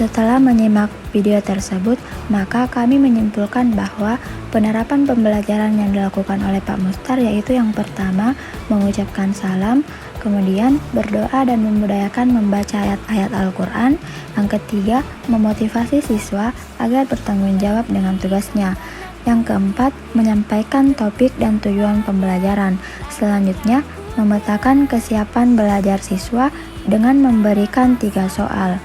Setelah menyimak video tersebut, maka kami menyimpulkan bahwa penerapan pembelajaran yang dilakukan oleh Pak Mustar yaitu yang pertama, mengucapkan salam, kemudian berdoa dan membudayakan membaca ayat-ayat Al-Quran. Yang ketiga, memotivasi siswa agar bertanggung jawab dengan tugasnya. Yang keempat, menyampaikan topik dan tujuan pembelajaran. Selanjutnya, memetakan kesiapan belajar siswa dengan memberikan 3 soal.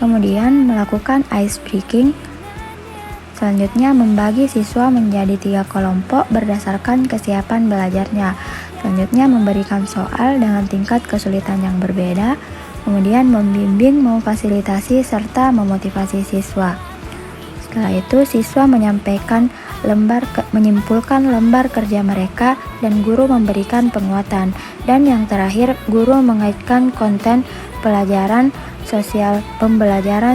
Kemudian melakukan ice breaking. Selanjutnya membagi siswa menjadi 3 kelompok berdasarkan kesiapan belajarnya. Selanjutnya memberikan soal dengan tingkat kesulitan yang berbeda. Kemudian membimbing, memfasilitasi, serta memotivasi siswa. Setelah itu siswa menyimpulkan lembar kerja mereka dan guru memberikan penguatan. Dan yang terakhir, guru mengaitkan konten pembelajaran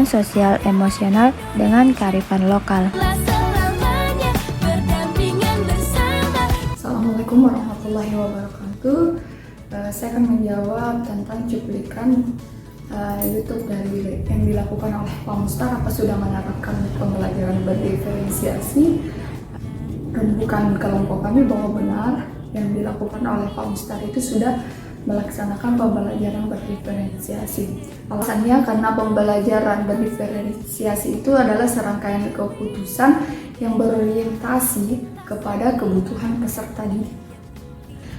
sosial emosional dengan kearifan lokal. Assalamualaikum warahmatullahi wabarakatuh. Saya akan menjawab tentang cuplikan YouTube yang dilakukan oleh Pak Mustar, apa sudah menerapkan pembelajaran berdiferensiasi. Rembukan kelompok kami bahwa benar yang dilakukan oleh Pak Mustar itu sudah melaksanakan pembelajaran berdiferensiasi. Alasannya karena pembelajaran berdiferensiasi itu adalah serangkaian keputusan yang berorientasi kepada kebutuhan peserta didik.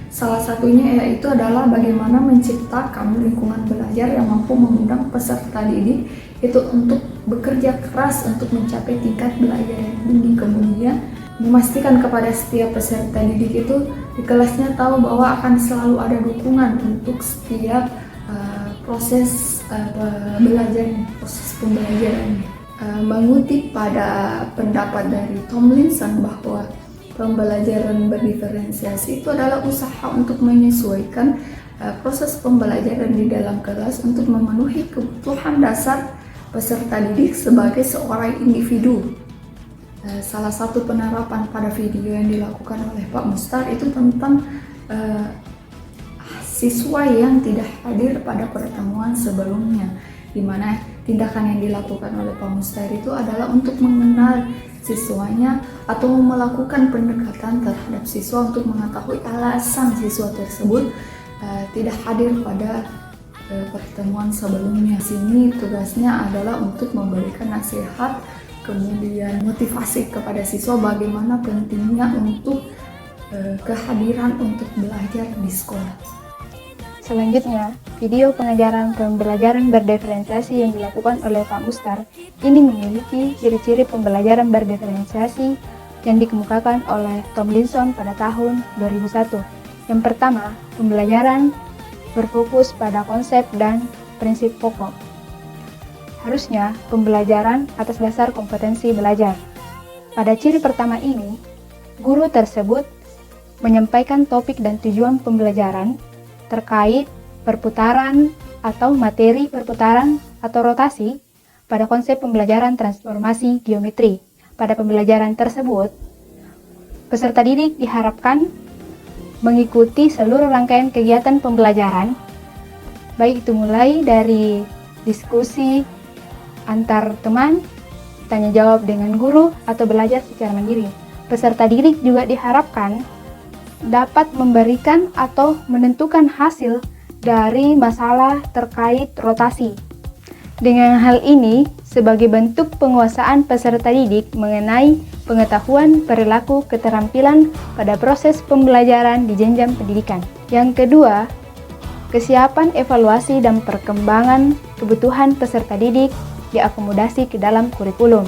Salah satunya yaitu adalah bagaimana menciptakan lingkungan belajar yang mampu mengundang peserta didik itu untuk bekerja keras untuk mencapai tingkat belajar yang tinggi. Kemudian memastikan kepada setiap peserta didik itu di kelasnya tahu bahwa akan selalu ada dukungan untuk setiap proses pembelajaran. Mengutip pada pendapat dari Tomlinson bahwa pembelajaran berdiferensiasi itu adalah usaha untuk menyesuaikan proses pembelajaran di dalam kelas untuk memenuhi kebutuhan dasar peserta didik sebagai seorang individu. Salah satu penerapan pada video yang dilakukan oleh Pak Mustar itu tentang siswa yang tidak hadir pada pertemuan sebelumnya, di mana tindakan yang dilakukan oleh Pak Mustar itu adalah untuk mengenal siswanya atau melakukan pendekatan terhadap siswa untuk mengetahui alasan siswa tersebut tidak hadir pada pertemuan sebelumnya. Sini tugasnya adalah untuk memberikan nasihat, kemudian motivasi kepada siswa bagaimana pentingnya untuk kehadiran untuk belajar di sekolah. Selanjutnya, video pengajaran pembelajaran berdiferensiasi yang dilakukan oleh Pak Mustar ini memiliki ciri-ciri pembelajaran berdiferensiasi yang dikemukakan oleh Tomlinson pada tahun 2001. Yang pertama, pembelajaran berfokus pada konsep dan prinsip pokok. Harusnya pembelajaran atas dasar kompetensi belajar. Pada ciri pertama ini, guru tersebut menyampaikan topik dan tujuan pembelajaran terkait perputaran atau materi perputaran atau rotasi pada konsep pembelajaran transformasi geometri. Pada pembelajaran tersebut, peserta didik diharapkan mengikuti seluruh rangkaian kegiatan pembelajaran, baik itu mulai dari diskusi antar teman, tanya jawab dengan guru, atau belajar secara mandiri. Peserta didik juga diharapkan dapat memberikan atau menentukan hasil dari masalah terkait rotasi. Dengan hal ini, sebagai bentuk penguasaan peserta didik mengenai pengetahuan, perilaku, keterampilan pada proses pembelajaran di jenjang pendidikan. Yang kedua, kesiapan evaluasi dan perkembangan kebutuhan peserta didik diakomodasi ke dalam kurikulum.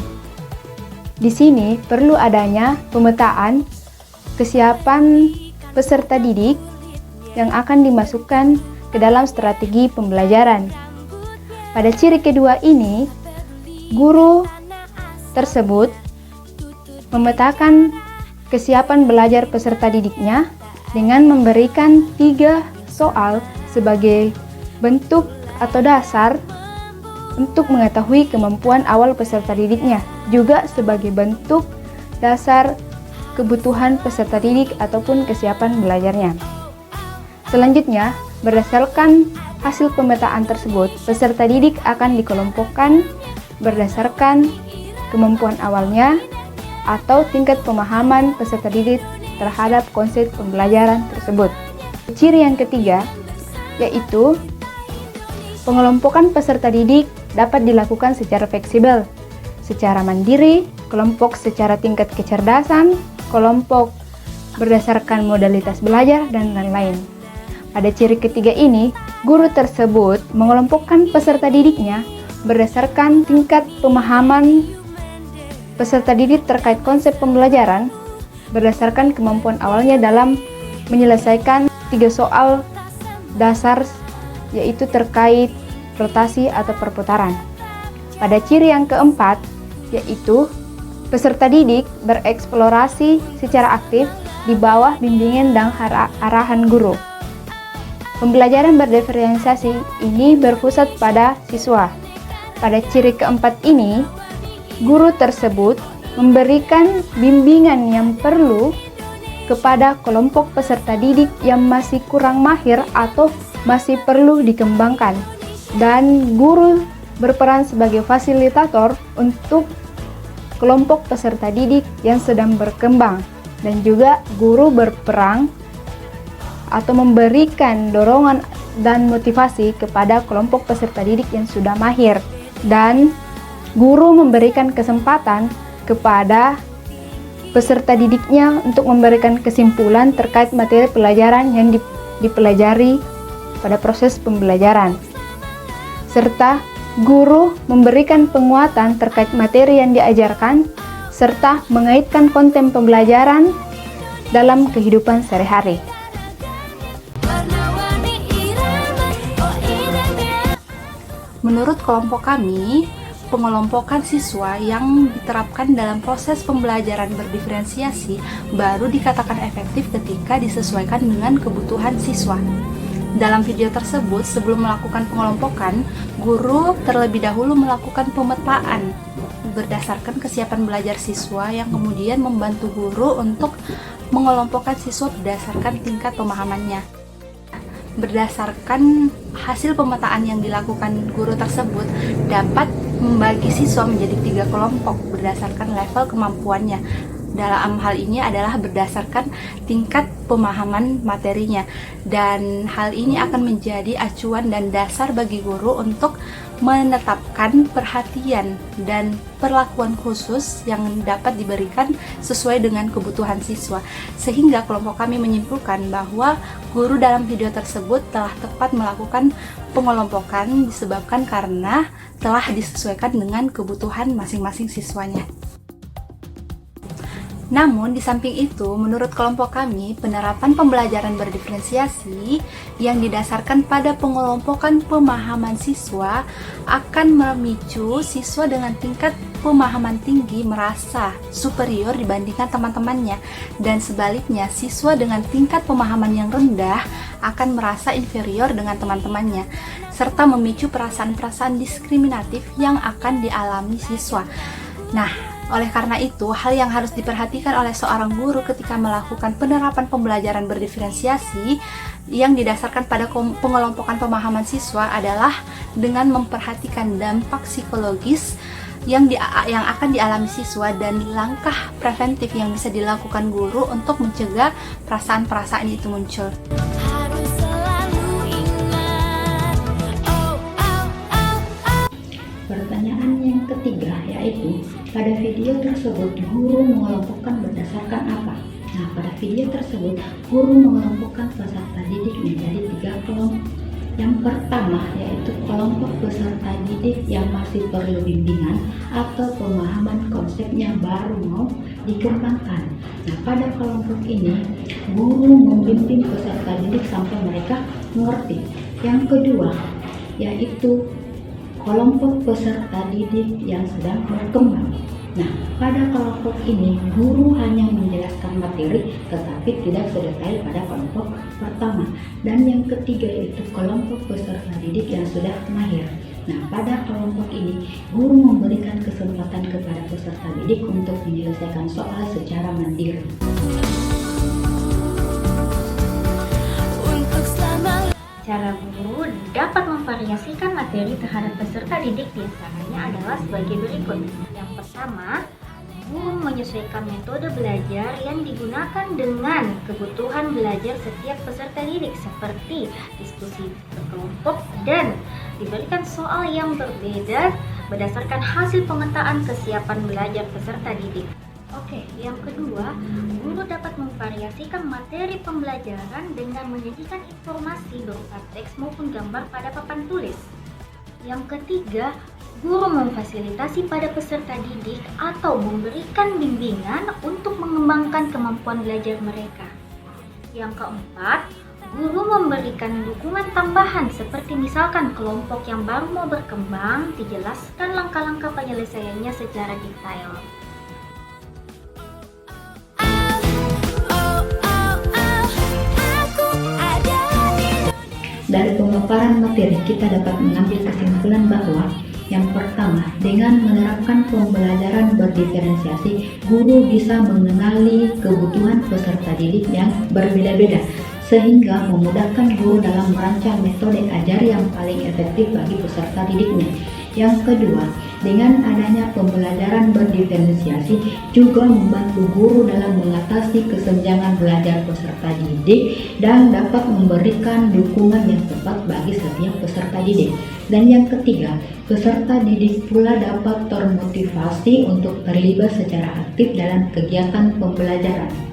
Di sini perlu adanya pemetaan kesiapan peserta didik yang akan dimasukkan ke dalam strategi pembelajaran. Pada ciri kedua ini, guru tersebut memetakan kesiapan belajar peserta didiknya dengan memberikan 3 soal sebagai bentuk atau dasar untuk mengetahui kemampuan awal peserta didiknya, juga sebagai bentuk dasar kebutuhan peserta didik ataupun kesiapan belajarnya. Selanjutnya, Berdasarkan hasil pemetaan tersebut, peserta didik akan dikelompokkan berdasarkan kemampuan awalnya atau tingkat pemahaman peserta didik terhadap konsep pembelajaran tersebut. Ciri yang ketiga yaitu pengelompokan peserta didik dapat dilakukan secara fleksibel, secara mandiri, kelompok secara tingkat kecerdasan, kelompok berdasarkan modalitas belajar, dan lain-lain. Pada ciri ketiga ini, guru tersebut mengelompokkan peserta didiknya berdasarkan tingkat pemahaman peserta didik terkait konsep pembelajaran, berdasarkan kemampuan awalnya dalam menyelesaikan 3 soal dasar, yaitu terkait rotasi atau perputaran. Pada ciri yang keempat, yaitu peserta didik bereksplorasi secara aktif di bawah bimbingan dan arahan guru. Pembelajaran berdiferensiasi ini berpusat pada siswa. Pada ciri keempat ini, guru tersebut memberikan bimbingan yang perlu kepada kelompok peserta didik yang masih kurang mahir atau masih perlu dikembangkan. Dan guru berperan sebagai fasilitator untuk kelompok peserta didik yang sedang berkembang. Dan juga guru berperan atau memberikan dorongan dan motivasi kepada kelompok peserta didik yang sudah mahir. Dan guru memberikan kesempatan kepada peserta didiknya untuk memberikan kesimpulan terkait materi pelajaran yang dipelajari pada proses pembelajaran. Serta guru memberikan penguatan terkait materi yang diajarkan, serta mengaitkan konten pembelajaran dalam kehidupan sehari-hari. Menurut kelompok kami, pengelompokan siswa yang diterapkan dalam proses pembelajaran berdiferensiasi baru dikatakan efektif ketika disesuaikan dengan kebutuhan siswa. Dalam video tersebut, sebelum melakukan pengelompokan, guru terlebih dahulu melakukan pemetaan berdasarkan kesiapan belajar siswa yang kemudian membantu guru untuk mengelompokkan siswa berdasarkan tingkat pemahamannya. Berdasarkan hasil pemetaan yang dilakukan guru tersebut dapat membagi siswa menjadi 3 kelompok berdasarkan level kemampuannya. Dalam hal ini adalah berdasarkan tingkat pemahaman materinya, dan hal ini akan menjadi acuan dan dasar bagi guru untuk menetapkan perhatian dan perlakuan khusus yang dapat diberikan sesuai dengan kebutuhan siswa. Sehingga kelompok kami menyimpulkan bahwa guru dalam video tersebut telah tepat melakukan pengelompokan disebabkan karena telah disesuaikan dengan kebutuhan masing-masing siswanya. Namun, di samping itu, menurut kelompok kami, penerapan pembelajaran berdiferensiasi yang didasarkan pada pengelompokan pemahaman siswa akan memicu siswa dengan tingkat pemahaman tinggi merasa superior dibandingkan teman-temannya, dan sebaliknya, siswa dengan tingkat pemahaman yang rendah akan merasa inferior dengan teman-temannya, serta memicu perasaan-perasaan diskriminatif yang akan dialami siswa. Nah, oleh karena itu, hal yang harus diperhatikan oleh seorang guru ketika melakukan penerapan pembelajaran berdiferensiasi yang didasarkan pada pengelompokan pemahaman siswa adalah dengan memperhatikan dampak psikologis yang akan dialami siswa dan langkah preventif yang bisa dilakukan guru untuk mencegah perasaan-perasaan itu muncul. Pertanyaan yang ketiga yaitu, pada video tersebut guru mengelompokkan berdasarkan apa? Nah, pada video tersebut guru mengelompokkan peserta didik menjadi 3 kelompok. Yang pertama yaitu kelompok peserta didik yang masih perlu bimbingan atau pemahaman konsepnya baru mau dikembangkan. Nah, pada kelompok ini guru membimbing peserta didik sampai mereka mengerti. Yang kedua yaitu kelompok peserta didik yang sedang berkembang. Nah, pada kelompok ini guru hanya menjelaskan materi tetapi tidak sedetail pada kelompok pertama. Dan yang ketiga yaitu kelompok peserta didik yang sudah mahir. Nah, pada kelompok ini guru memberikan kesempatan kepada peserta didik untuk menyelesaikan soal secara mandiri. Cara memvariasikan materi terhadap peserta didik diantaranya adalah sebagai berikut. Yang pertama, guru menyesuaikan metode belajar yang digunakan dengan kebutuhan belajar setiap peserta didik seperti diskusi berkelompok dan diberikan soal yang berbeda berdasarkan hasil pemetaan kesiapan belajar peserta didik. Oke, yang kedua, guru dapat memvariasikan materi pembelajaran dengan menyajikan informasi berupa teks maupun gambar pada papan tulis. Yang ketiga, guru memfasilitasi pada peserta didik atau memberikan bimbingan untuk mengembangkan kemampuan belajar mereka. Yang keempat, guru memberikan dukungan tambahan seperti misalkan kelompok yang baru mau berkembang, dijelaskan langkah-langkah penyelesaiannya secara detail. Dari pemaparan materi kita dapat mengambil kesimpulan bahwa yang pertama, dengan menerapkan pembelajaran berdiferensiasi, guru bisa mengenali kebutuhan peserta didik yang berbeda-beda sehingga memudahkan guru dalam merancang metode ajar yang paling efektif bagi peserta didiknya. Yang kedua, dengan adanya pembelajaran berdiferensiasi juga membantu guru dalam mengatasi kesenjangan belajar peserta didik dan dapat memberikan dukungan yang tepat bagi setiap peserta didik. Dan yang ketiga, peserta didik pula dapat termotivasi untuk terlibat secara aktif dalam kegiatan pembelajaran.